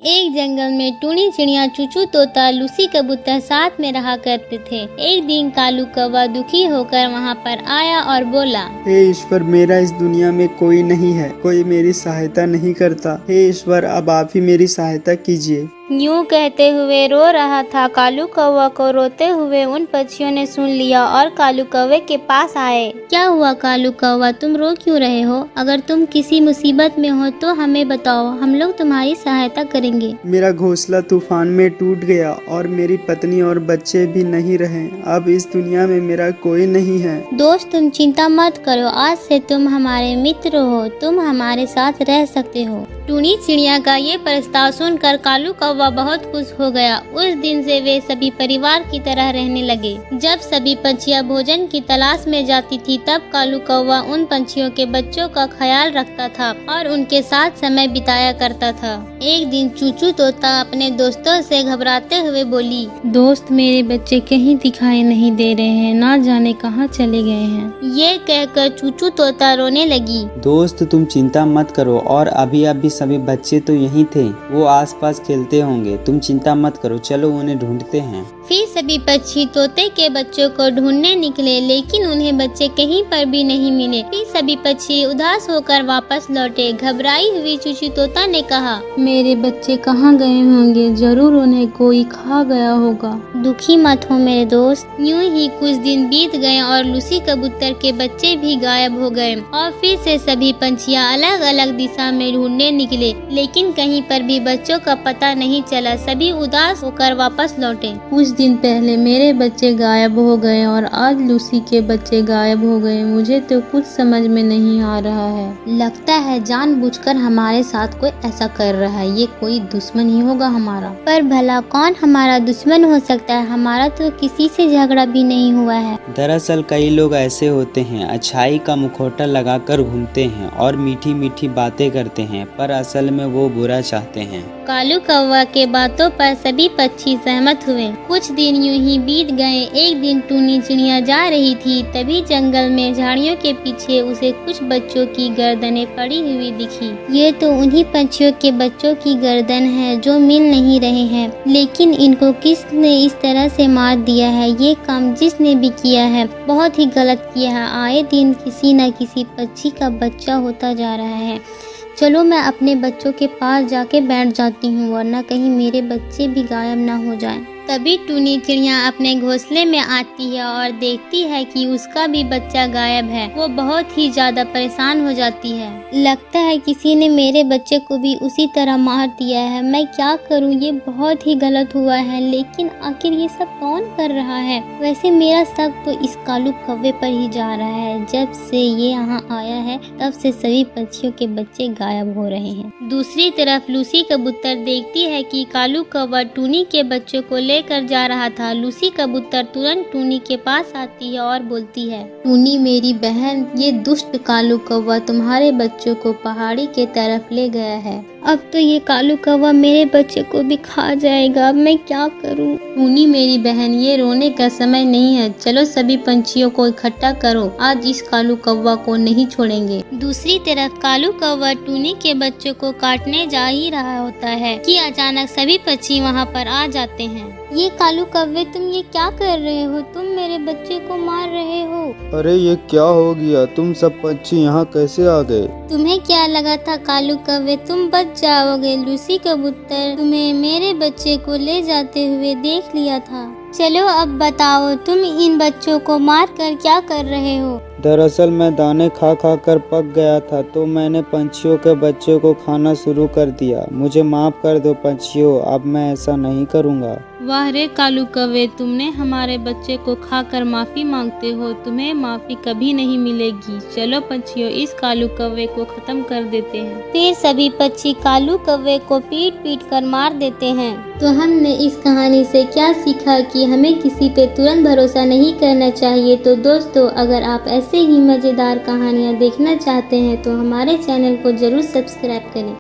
एक जंगल में टूनी चिड़िया, चूचू तोता, लूसी कबूतर साथ में रहा करते थे। एक दिन कालू कौवा दुखी होकर वहाँ पर आया और बोला, हे ईश्वर, मेरा इस दुनिया में कोई नहीं है, कोई मेरी सहायता नहीं करता। हे ईश्वर, अब आप ही मेरी सहायता कीजिए। यूं कहते हुए रो रहा था कालू कौवा को रोते हुए उन पक्षियों ने सुन लिया और कालू कौवे के पास आए। क्या हुआ कालू कौवा, तुम रो क्यों रहे हो? अगर तुम किसी मुसीबत में हो तो हमें बताओ, हम लोग तुम्हारी सहायता करेंगे। मेरा घोंसला तूफान में टूट गया और मेरी पत्नी और बच्चे भी नहीं रहे। अब इस दुनिया में मेरा कोई नहीं है। दोस्त, तुम चिंता मत करो, आज से तुम हमारे मित्र हो, तुम हमारे साथ रह सकते हो। टूनी चिड़िया का ये प्रस्ताव सुनकर कालू कौवा बहुत खुश हो गया। उस दिन से वे सभी परिवार की तरह रहने लगे। जब सभी पंछियां भोजन की तलाश में जाती थी, तब कालू कौवा उन पंछियों के बच्चों का ख्याल रखता था और उनके साथ समय बिताया करता था। एक दिन चूचू तोता अपने दोस्तों से घबराते हुए बोली, दोस्त, मेरे बच्चे कहीं दिखाई नहीं दे रहे हैं, ना जाने कहाँ चले गए हैं। ये कहकर चूचू तोता रोने लगी। दोस्त, तुम चिंता मत करो, और अभी सभी बच्चे तो यहीं थे, वो आसपास खेलते होंगे। तुम चिंता मत करो, चलो उन्हें ढूंढते हैं। फिर सभी पक्षी तोते के बच्चों को ढूंढने निकले, लेकिन उन्हें बच्चे कहीं पर भी नहीं मिले। फिर सभी पक्षी उदास होकर वापस लौटे। घबराई हुई चूचू तोता ने कहा, मेरे बच्चे कहाँ गए होंगे, जरूर उन्हें कोई खा गया होगा। दुखी मत हो मेरे दोस्त। यूं ही कुछ दिन बीत गए और लूसी कबूतर के बच्चे भी गायब हो गए और फिर से सभी पंछियां अलग अलग दिशा में ढूंढने निकले, लेकिन कहीं पर भी बच्चों का पता नहीं चला। सभी उदास होकर वापस लौटे। कुछ दिन पहले मेरे बच्चे गायब हो गए और आज लूसी के बच्चे गायब हो गए। मुझे तो कुछ समझ में नहीं आ रहा है। लगता है जानबूझकर हमारे साथ कोई ऐसा कर रहा है। ये कोई दुश्मन ही होगा हमारा। पर भला कौन हमारा दुश्मन हो सकता है? हमारा तो किसी से झगड़ा भी नहीं हुआ है। दरअसल कई लोग ऐसे होते हैं, अच्छाई का मुखौटा लगाकर घूमते हैं और मीठी मीठी बातें करते हैं, पर असल में वो बुरा चाहते हैं। कालू कौवा के बातों पर सभी पक्षी सहमत हुए। कुछ दिन यूं ही बीत गए। एक दिन टूनी चिड़िया जा रही थी, तभी जंगल में झाड़ियों के पीछे उसे कुछ बच्चों की गर्दनें पड़ी हुई दिखी। ये तो उन्हीं पंछियों के बच्चों की गर्दन है जो मिल नहीं रहे हैं, लेकिन इनको किसने इस तरह से मार दिया है? ये काम जिसने भी किया है बहुत ही गलत किया है। आए दिन किसी न किसी पक्षी का बच्चा होता जा रहा है। चलो मैं अपने बच्चों के पास जाके बैठ जाती हूँ, वरना कहीं मेरे बच्चे भी गायब ना हो जाएं। तभी टूनी चिड़िया अपने घोंसले में आती है और देखती है कि उसका भी बच्चा गायब है। वो बहुत ही ज्यादा परेशान हो जाती है। लगता है किसी ने मेरे बच्चे को भी उसी तरह मार दिया है। मैं क्या करूं? ये बहुत ही गलत हुआ है, लेकिन आखिर ये सब कौन कर रहा है? वैसे मेरा शक तो इस कालू कौवे पर ही जा रहा है। जब से ये यहाँ आया है तब से सभी पक्षियों के बच्चे गायब हो रहे हैं। दूसरी तरफ लूसी कबूतर देखती है कि कालू कौवा टूनी के बच्चों को लेकर जा रहा था। लूसी कबूतर तुरंत टूनी के पास आती है और बोलती है, टूनी मेरी बहन, ये दुष्ट कालू कौवा तुम्हारे बच्चों को पहाड़ी के तरफ ले गया है। अब तो ये कालू कौवा मेरे बच्चे को भी खा जाएगा। अब मैं क्या करूं? टूनी मेरी बहन, ये रोने का समय नहीं है। चलो सभी पंछियों को इकट्ठा करो, आज इस कालू कौवा को नहीं छोड़ेंगे। दूसरी तरफ कालू कौवा टूनी के बच्चों को काटने जा ही रहा होता है कि अचानक सभी पक्षी वहाँ पर आ जाते हैं। ये कालू कौवे, तुम ये क्या कर रहे हो? तुम मेरे बच्चे को मार रहे हो। अरे ये क्या हो गया? तुम सब पक्षी यहाँ कैसे आ गए? तुम्हें क्या लगा था कालू कौवे तुम बच जाओगे? लूसी कबूतर तुम्हें मेरे बच्चे को ले जाते हुए देख लिया था। चलो अब बताओ, तुम इन बच्चों को मार कर क्या कर रहे हो? दरअसल मैं दाने खा खा कर पक गया था, तो मैंने पंछियों के बच्चों को खाना शुरू कर दिया। मुझे माफ कर दो पंछियों, अब मैं ऐसा नहीं करूँगा। वाह रे कालू कौवे, तुमने हमारे बच्चे को खाकर माफी मांगते हो, तुम्हें माफी कभी नहीं मिलेगी। चलो पंछियों, इस कालू कौवे को खत्म कर देते हैं। फिर सभी पक्षी कालू कौवे को पीट पीट कर मार देते हैं। तो हमने इस कहानी से क्या सीखा कि हमें किसी पे तुरंत भरोसा नहीं करना चाहिए। तो दोस्तों, अगर आप ऐसे ही मजेदार कहानियाँ देखना चाहते हैं तो हमारे चैनल को जरूर सब्सक्राइब करें।